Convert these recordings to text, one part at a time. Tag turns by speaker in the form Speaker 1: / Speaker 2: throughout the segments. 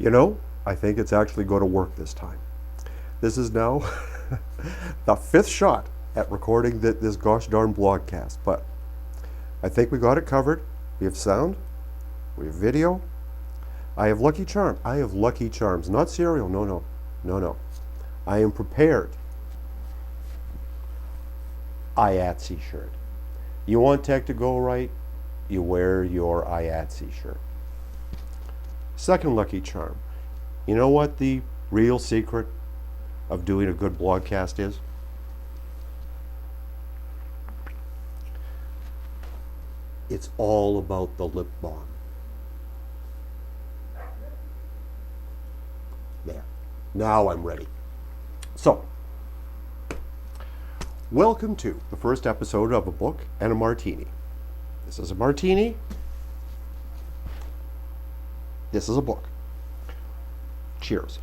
Speaker 1: You know, I think it's actually going to work this time. This is now the fifth shot at recording this gosh darn blogcast, but I think we got it covered. We have sound, we have video. I have Lucky Charms. I have Lucky Charms, not cereal. No. I am prepared. IATSE shirt. You want tech to go right? You wear your IATSE shirt. Second Lucky Charm. You know what the real secret of doing a good blogcast is? It's all about the lip balm. There. Now I'm ready. So, welcome to the first episode of A Book and a Martini. This is a martini. This is a book. Cheers.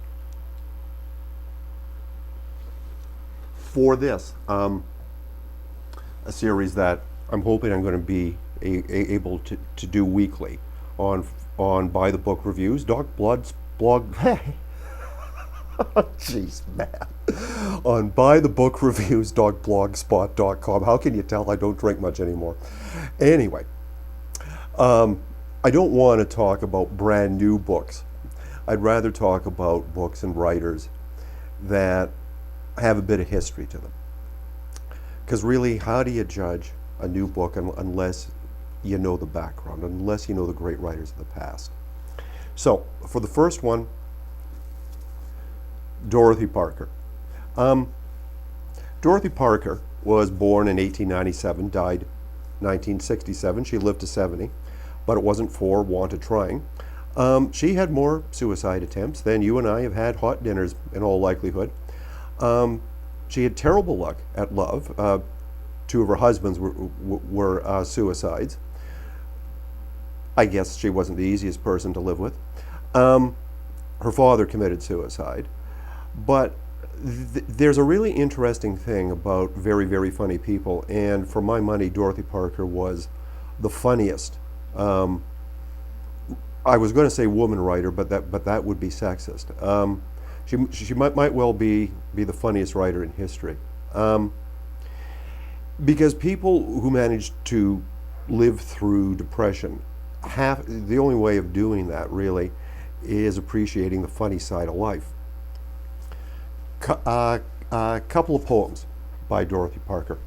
Speaker 1: For this, a series that I'm hoping I'm going to be able to do weekly on By the Book Reviews, Doc Blood's blog. Jeez, man. On buythebookreviews.blogspot.com. How can you tell I don't drink much anymore? Anyway, I don't want to talk about brand new books. I'd rather talk about books and writers that have a bit of history to them. Because really, how do you judge a new book unless you know the background, unless you know the great writers of the past? So, for the first one, Dorothy Parker. Dorothy Parker was born in 1897, died 1967. She lived to 70, but it wasn't for want of trying. She had more suicide attempts than you and I have had hot dinners in all likelihood. She had terrible luck at love. Two of her husbands were suicides. I guess she wasn't the easiest person to live with. Her father committed suicide. But there's a really interesting thing about very, very funny people, and for my money, Dorothy Parker was the funniest. I was going to say woman writer, but that would be sexist. She might well be the funniest writer in history, because people who managed to live through depression the only way of doing that really is appreciating the funny side of life. A couple of poems by Dorothy Parker.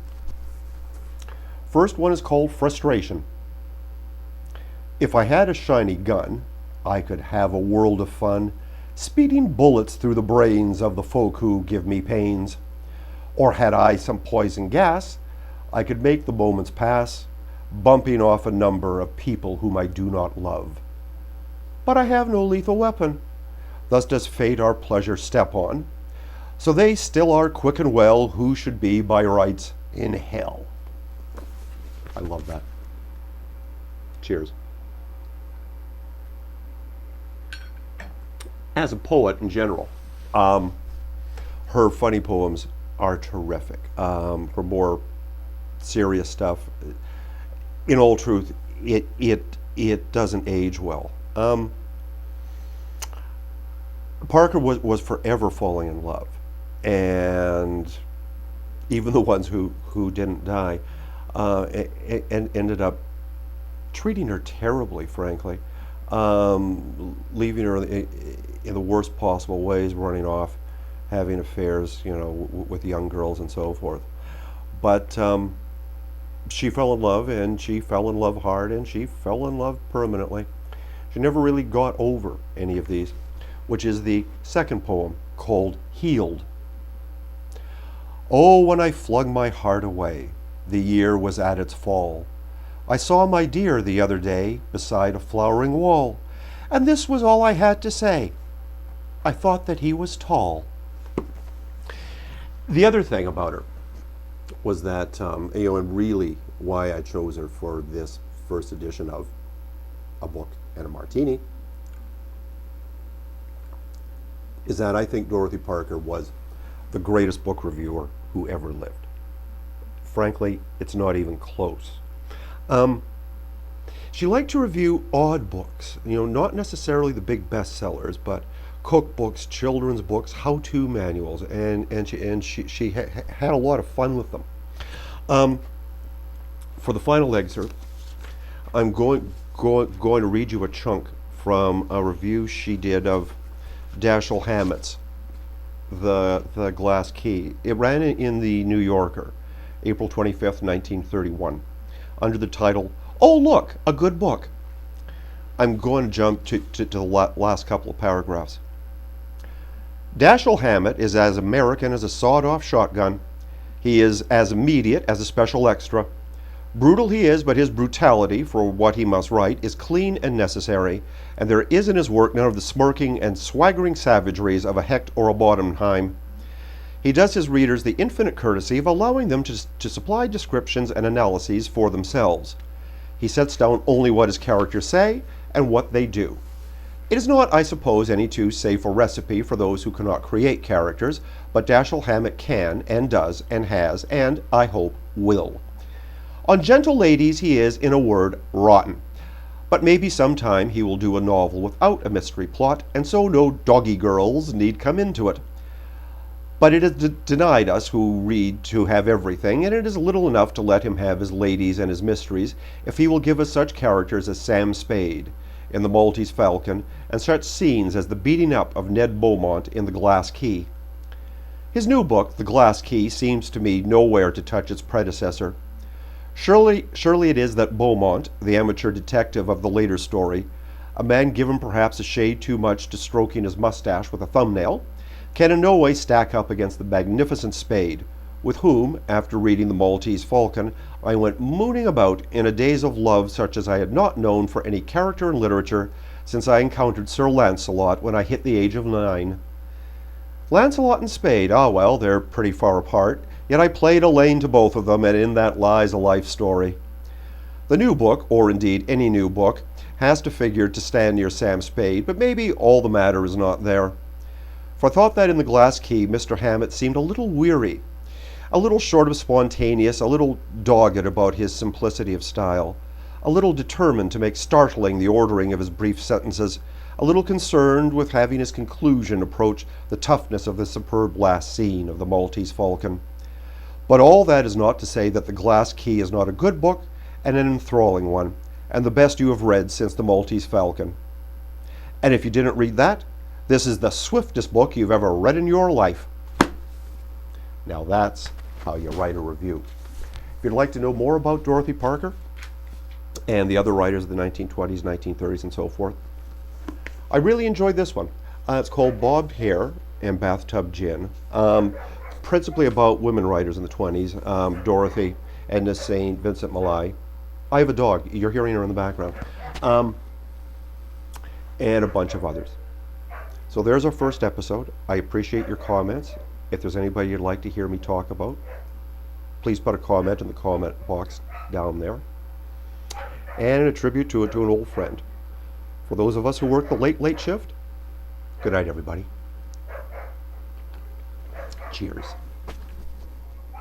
Speaker 1: First one is called Frustration. If I had a shiny gun, I could have a world of fun, speeding bullets through the brains of the folk who give me pains. Or had I some poison gas, I could make the moments pass, bumping off a number of people whom I do not love. But I have no lethal weapon, thus does fate our pleasure step on. So they still are quick and well who should be by rights in hell. I love that. Cheers. As a poet in general, her funny poems are terrific. Her more serious stuff, in all truth, it doesn't age well. Parker was forever falling in love. And even the ones who didn't die and ended up treating her terribly, frankly, leaving her in the worst possible ways, running off, having affairs, with young girls and so forth. But she fell in love, and she fell in love hard, and she fell in love permanently. She never really got over any of these, which is the second poem called Healed. Oh, when I flung my heart away, the year was at its fall. I saw my dear the other day beside a flowering wall, and this was all I had to say. I thought that he was tall. The other thing about her was that, and really why I chose her for this first edition of A Book and a Martini, is that I think Dorothy Parker was the greatest book reviewer who ever lived. Frankly, it's not even close. She liked to review odd books, not necessarily the big bestsellers, but cookbooks, children's books, how-to manuals, and she had a lot of fun with them. For the final excerpt, I'm going to read you a chunk from a review she did of Dashiell Hammett's The Glass Key. It ran in the New Yorker, April 25th, 1931, under the title, "Oh Look, a Good Book." I'm going to jump to the last couple of paragraphs. Dashiell Hammett is as American as a sawed-off shotgun. He is as immediate as a special extra. Brutal he is, but his brutality, for what he must write, is clean and necessary, and there is in his work none of the smirking and swaggering savageries of a Hecht or a Bottenheim. He does his readers the infinite courtesy of allowing them to supply descriptions and analyses for themselves. He sets down only what his characters say and what they do. It is not, I suppose, any too safe a recipe for those who cannot create characters, but Dashiell Hammett can, and does, and has, and, I hope, will. On gentle ladies he is, in a word, rotten. But maybe sometime he will do a novel without a mystery plot, and so no doggy girls need come into it. But it is denied us who read to have everything, and it is little enough to let him have his ladies and his mysteries if he will give us such characters as Sam Spade in The Maltese Falcon, and such scenes as the beating up of Ned Beaumont in The Glass Key. His new book, The Glass Key, seems to me nowhere to touch its predecessor. Surely it is that Beaumont, the amateur detective of the later story, a man given perhaps a shade too much to stroking his mustache with a thumbnail, can in no way stack up against the magnificent Spade, with whom, after reading The Maltese Falcon, I went mooning about in a daze of love such as I had not known for any character in literature since I encountered Sir Lancelot when I hit the age of 9. Lancelot and Spade, well, they're pretty far apart, yet I played Elaine to both of them, and in that lies a life story. The new book, or indeed any new book, has to figure to stand near Sam Spade, but maybe all the matter is not there. For I thought that in The Glass Key Mr. Hammett seemed a little weary, a little short of spontaneous, a little dogged about his simplicity of style, a little determined to make startling the ordering of his brief sentences, a little concerned with having his conclusion approach the toughness of the superb last scene of The Maltese Falcon. But all that is not to say that The Glass Key is not a good book and an enthralling one, and the best you have read since The Maltese Falcon. And if you didn't read that, this is the swiftest book you've ever read in your life. Now that's how you write a review. If you'd like to know more about Dorothy Parker and the other writers of the 1920s, 1930s, and so forth, I really enjoyed this one. It's called Bobbed Hair and Bathtub Gin. Principally about women writers in the 20s, Dorothy, Edna St., Vincent Millay. I have a dog. You're hearing her in the background. And a bunch of others. So there's our first episode. I appreciate your comments. If there's anybody you'd like to hear me talk about, please put a comment in the comment box down there. And a tribute to an old friend. For those of us who work the late shift, good night, everybody. Cheers.